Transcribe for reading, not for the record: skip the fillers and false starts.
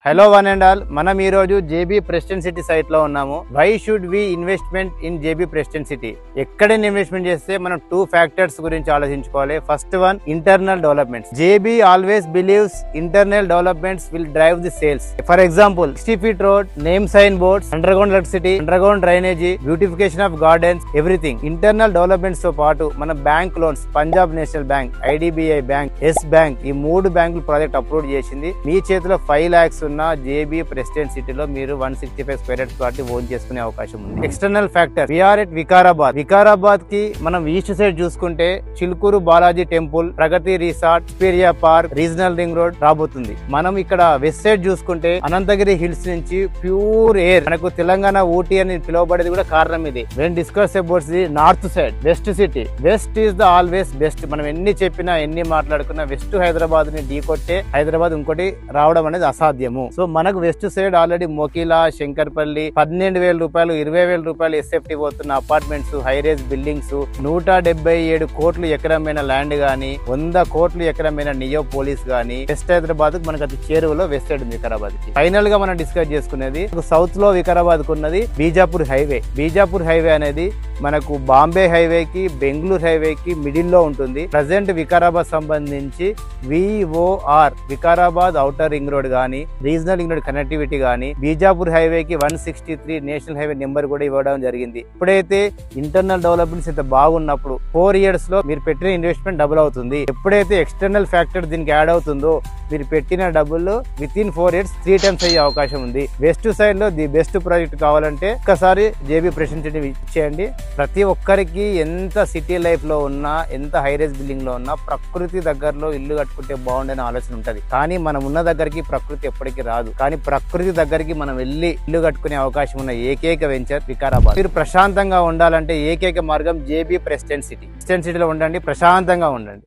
Hello one and all, మనం ఈ రోజు జేబీ ప్రెస్టన్ సిటీ సైట్ లో ఉన్నాము. Why should we investment in JB Preston city? ఎక్కడైనా ఇన్వెస్ట్మెంట్ చేస్తే మనం 2 ఫ్యాక్టర్స్ గురించి ఆలోచించుకోవాలి. First one, internal developments. JB always believes internal developments will drive the sales. For example 60 feet road, name sign boards, underground electricity, underground drainage, beautification of gardens, everything. Internal developments తో పాటు మన bank loans, Punjab National Bank, IDBI bank, Yes Bank, ఈ 3 బ్యాంకులు project approve చేసింది. మీ చేతిలో 5 lakhs JB Preston సిటీలో మీరు 165 square yaard plot own చేసుకునే అవకాశం ఉంది. External factor, we're at Vikarabad. Vikarabad కి మనం ఈస్ట్ సైడ్ చూసుకుంటే Chilkur Balaji temple, Pragathi resort, Experia park, regional ring road రాబోతుంది. మనం ఇక్కడ వెస్ట్ సైడ్ చూసుకుంటే అనంతగిరి హిల్స్ నుంచి ప్యూర్ ఎయిర్, మనకు తెలంగాణ ఊటీ అని పిలువబడేది కూడా కారణం ఇది. When discuss about the north side, west city, west is the always best. మనం ఎన్ని చెప్పినా ఎన్ని మాట్లాడుకున్నా వెస్ట్ హైదరాబాద్ ని ఢీకొట్టే హైదరాబాద్ ఇంకోటి రావడం అనేది అసాధ్యము. సో మనకు west side already Mokila, Shankarpalli 12,000 రూపాయలు, 20,000 రూపాయలు ఎస్ఎఫ్టీ పోతున్న అపార్ట్మెంట్స్, హైరేజ్ బిల్డింగ్స్, 177 కోట్లు ఎకరమైన ల్యాండ్ గానీ, 100 కోట్లు ఎకరమైన నియో పోలీస్ గానీ వెస్ట్ హైదరాబాద్ మనకు అతి చేరువలో వెస్ట్ సైడ్ ఉంది వికారాబాద్ కి. ఫైనల్ గా మనం డిస్కస్ చేసుకునేది సౌత్ లో వికారాబాద్ కు ఉన్నది బీజాపూర్ హైవే. బీజాపూర్ హైవే అనేది మనకు బాంబే హైవే కి, బెంగళూరు హైవే కి మిడిల్ లో ఉంటుంది. ప్రజెంట్ వికారాబాద్ సంబంధించి VOR, Vikarabad outer ring road గానీ, రీజనల్ రింగ్ రోడ్ కనెక్టివిటీ గానీ, బీజాపూర్ హైవే కి 163 నేషనల్ హైవే నెంబర్ కూడా ఇవ్వడం జరిగింది. ఎప్పుడైతే ఇంటర్నల్ డెవలప్మెంట్స్ ఇంత బాగున్నప్పుడు 4 years లో మీరు పెట్టిన ఇన్వెస్ట్మెంట్ డబుల్ అవుతుంది. ఎప్పుడైతే ఎక్స్టర్నల్ ఫ్యాక్టర్ దీనికి యాడ్ అవుతుందో మీరు పెట్టిన డబ్బులు విత్ ఇన్ 4 years 3 times అయ్యే అవకాశం ఉంది. వెస్ట్ సైడ్ లో ది బెస్ట్ ప్రాజెక్ట్ కావాలంటే ఒక్కసారి జేబీ ప్రెస్టన్ సిటీ ఇచ్చేయండి. ప్రతి ఒక్కరికి ఎంత సిటీ లైఫ్ లో ఉన్నా, ఎంత హైరేజ్ బిల్డింగ్ లో ఉన్నా, ప్రకృతి దగ్గరలో ఇల్లు కట్టుకుంటే బాగుండని ఆలోచన ఉంటది. కానీ మనం ఉన్న దగ్గరికి ప్రకృతి ఎప్పటికీ రాదు. కానీ ప్రకృతి దగ్గరికి మనం వెళ్ళి ఇల్లు కట్టుకునే అవకాశం ఉన్న ఏకైక వెంచర్ వికారాబాద్. మీరు ప్రశాంతంగా ఉండాలంటే ఏకైక మార్గం జేబీ ప్రెస్టన్ సిటీ. ప్రెస్టన్ సిటీలో ఉండండి, ప్రశాంతంగా ఉండండి.